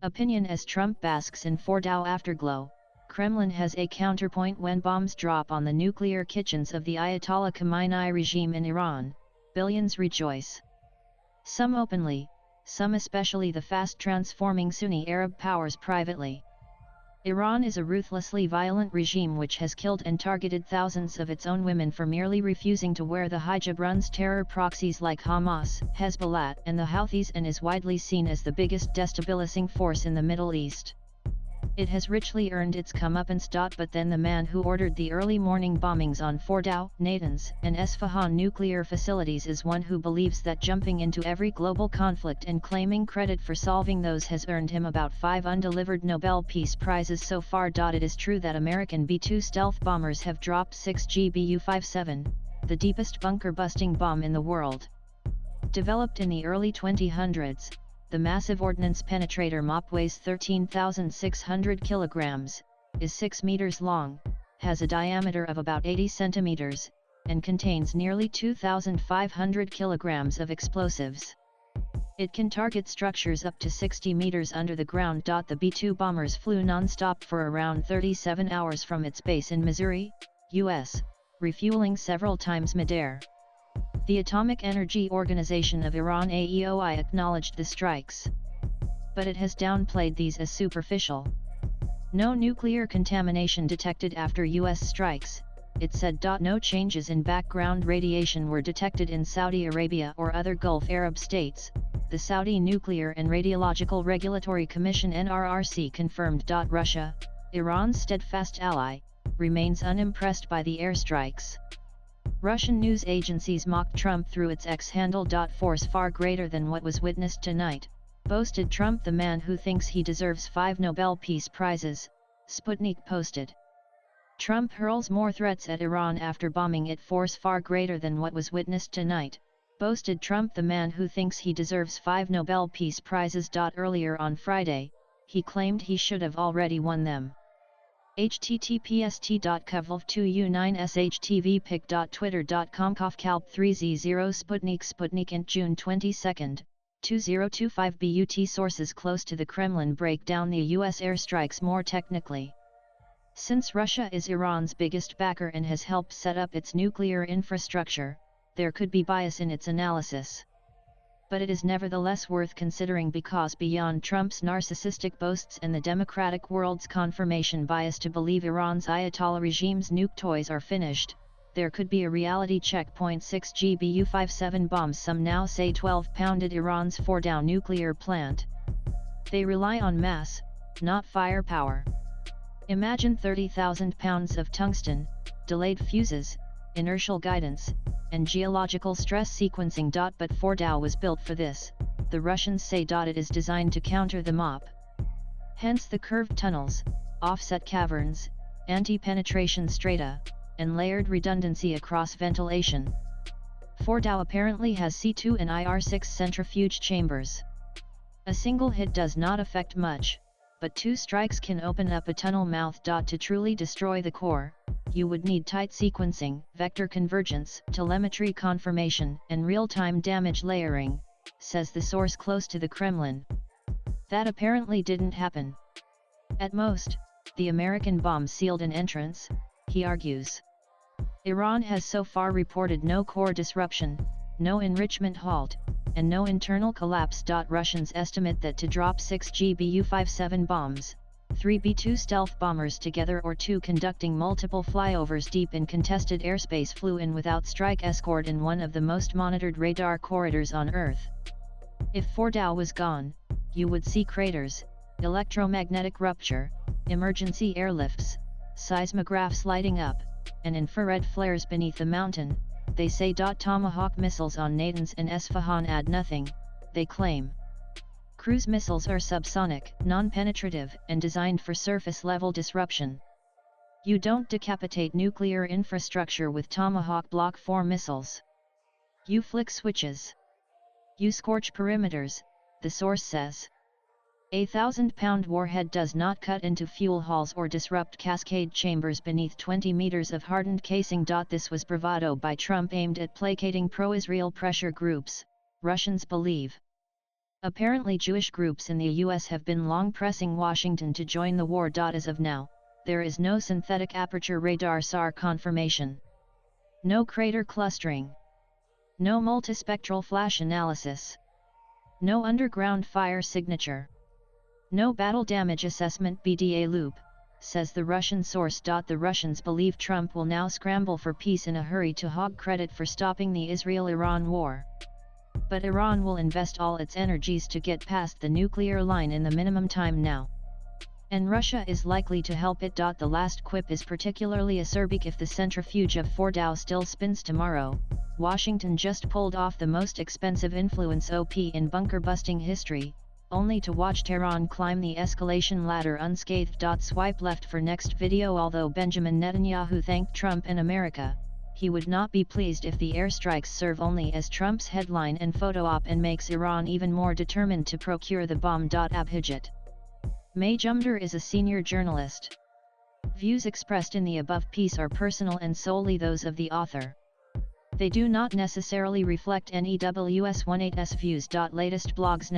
Opinion as Trump basks in Fordow afterglow, Kremlin has a counterpoint when bombs drop on the nuclear kitchens of the Ayatollah Khamenei regime in Iran, billions rejoice. Some openly, some especially the fast-transforming Sunni Arab powers privately. Iran is a ruthlessly violent regime which has killed and targeted thousands of its own women for merely refusing to wear the hijab, runs terror proxies like Hamas, Hezbollah and the Houthis, and is widely seen as the biggest destabilizing force in the Middle East. It has richly earned its comeuppance. But then the man who ordered the early morning bombings on Fordow, Natanz, and Esfahan nuclear facilities is one who believes that jumping into every global conflict and claiming credit for solving those has earned him about 5 undelivered Nobel Peace Prizes so far. It is true that American B-2 stealth bombers have dropped 6 GBU-57, the deepest bunker-busting bomb in the world. Developed in the early 2000s, the massive ordnance penetrator MOP weighs 13,600 kilograms, is 6 meters long, has a diameter of about 80 centimeters, and contains nearly 2,500 kilograms of explosives. It can target structures up to 60 meters under the ground. The B-2 bombers flew non-stop for around 37 hours from its base in Missouri, U.S., refueling several times midair. The Atomic Energy Organization of Iran (AEOI) acknowledged the strikes, but it has downplayed these as superficial. No nuclear contamination detected after U.S. strikes, it said. No changes in background radiation were detected in Saudi Arabia or other Gulf Arab states, the Saudi Nuclear and Radiological Regulatory Commission (NRRC) confirmed. Russia, Iran's steadfast ally, remains unimpressed by the airstrikes. Russian news agencies mocked Trump through its X handle. Force far greater than what was witnessed tonight, boasted Trump, the man who thinks he deserves 5 Nobel Peace Prizes, Sputnik posted. Trump hurls more threats at Iran after bombing it. Force far greater than what was witnessed tonight, boasted Trump, the man who thinks he deserves 5 Nobel Peace Prizes. Earlier on Friday, he claimed he should have already won them. https://t.kevlv2u9shtv.pic.twitter.com Kofkalp3z0 Sputnik Int June 22, 2025 BUT Sources close to the Kremlin break down the U.S. airstrikes more technically. Since Russia is Iran's biggest backer and has helped set up its nuclear infrastructure, there could be bias in its analysis. But it is nevertheless worth considering because beyond Trump's narcissistic boasts and the democratic world's confirmation bias to believe Iran's Ayatollah regime's nuke toys are finished, there could be a reality check. 6 GBU-57 bombs, some now say 12-pounded Iran's Fordow nuclear plant. They rely on mass, not firepower. Imagine 30,000 pounds of tungsten, delayed fuses, inertial guidance, and geological stress sequencing. But Fordow was built for this, the Russians say. It is designed to counter the MOP. Hence the curved tunnels, offset caverns, anti-penetration strata, and layered redundancy across ventilation. Fordow apparently has C2 and IR6 centrifuge chambers. A single hit does not affect much, but 2 strikes can open up a tunnel mouth. To truly destroy the core, you would need tight sequencing, vector convergence, telemetry confirmation, and real-time damage layering, says the source close to the Kremlin. That apparently didn't happen. At most, the American bomb sealed an entrance, he argues. Iran has so far reported no core disruption, no enrichment halt, and no internal collapse. Russians estimate that to drop 6 GBU-57 bombs, 3 B-2 stealth bombers together or 2 conducting multiple flyovers deep in contested airspace flew in without strike escort in one of the most monitored radar corridors on Earth. If Fordow was gone, you would see craters, electromagnetic rupture, emergency airlifts, seismographs lighting up, and infrared flares beneath the mountain, they say. Tomahawk missiles on Natanz and Esfahan add nothing, they claim. Cruise missiles are subsonic, non-penetrative, and designed for surface-level disruption. You don't decapitate nuclear infrastructure with Tomahawk Block 4 missiles. You flick switches. You scorch perimeters, the source says. A 1,000-pound warhead does not cut into fuel halls or disrupt cascade chambers beneath 20 meters of hardened casing. This was bravado by Trump aimed at placating pro-Israel pressure groups, Russians believe. Apparently Jewish groups in the US have been long pressing Washington to join the war. As of now, there is no synthetic aperture radar SAR confirmation. No crater clustering. No multispectral flash analysis. No underground fire signature. No battle damage assessment BDA loop, says the Russian source. The Russians believe Trump will now scramble for peace in a hurry to hog credit for stopping the Israel-Iran war. But Iran will invest all its energies to get past the nuclear line in the minimum time now. And Russia is likely to help it. The last quip is particularly acerbic. If the centrifuge of Fordow still spins tomorrow, Washington just pulled off the most expensive influence OP in bunker-busting history, only to watch Tehran climb the escalation ladder unscathed. Swipe left for next video. Although Benjamin Netanyahu thanked Trump and America, he would not be pleased if the airstrikes serve only as Trump's headline and photo op and makes Iran even more determined to procure the bomb. Abhijit Majumdar is a senior journalist. Views expressed in the above piece are personal and solely those of the author. They do not necessarily reflect NEWS18's views. Latest blogs.